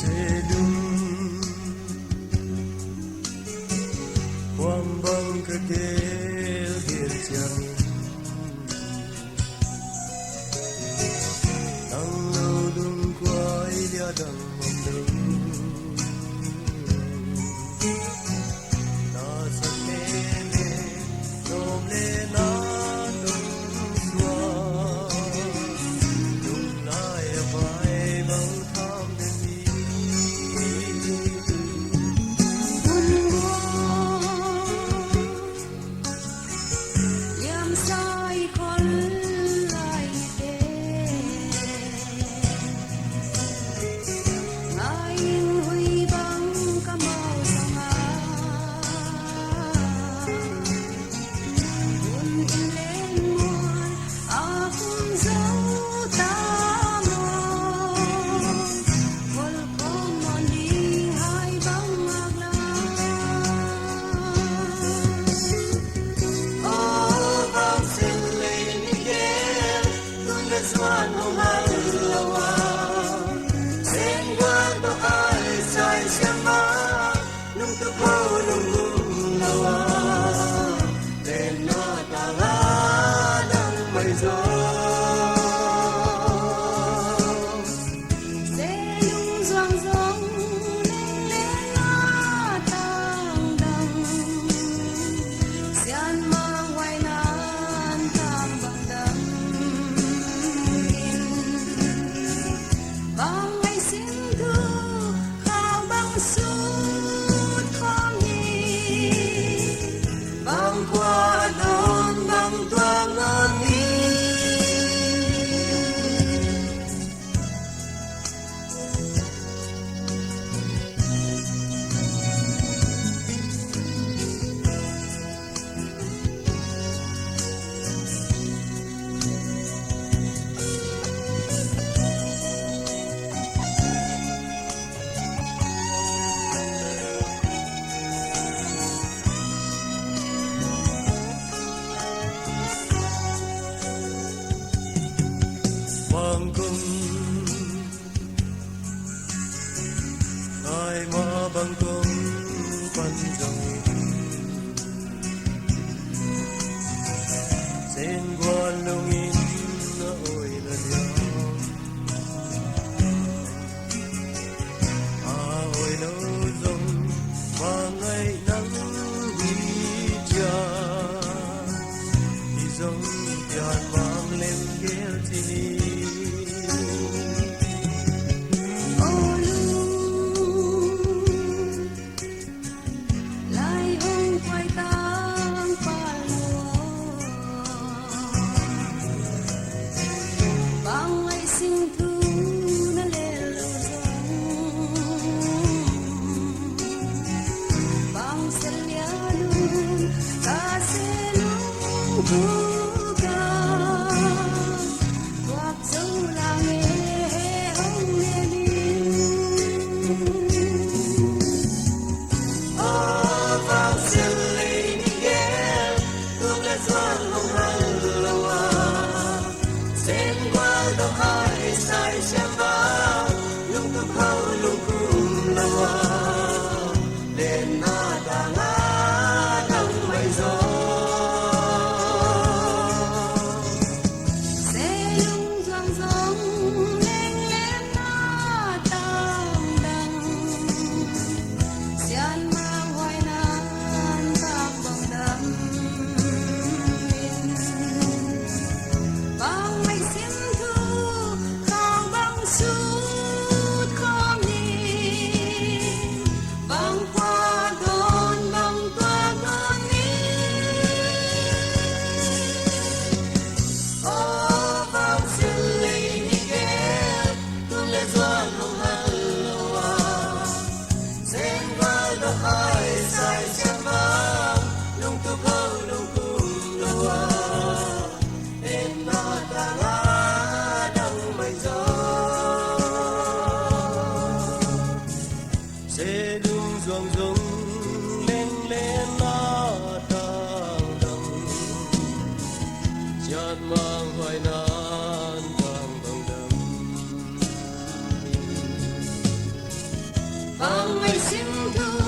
Selum Wambang kekil dirjang Nang lulung kuai liadang memdeng Nasa kene nomle na nung swa Nung nai vai bang tham den mi Xuân hồng hai lâu sen quan to ai sai xem má nung tu cô nung nung lâu đèn nó ta lá nắng mây gió sẽ lung doang doang lên lên lá tang đằng xian mang ngoài nan tham bằng đằng Bang ay sindu khao bang sud khom nhi băng qua đón băng toang ngon mi Bang cung ai mà bang cung quan trọng sen quan lung in na oi na dia oi no dong bang ai nang hi cha đi dong pian mang lên ghel tini Vang ngày sinh thu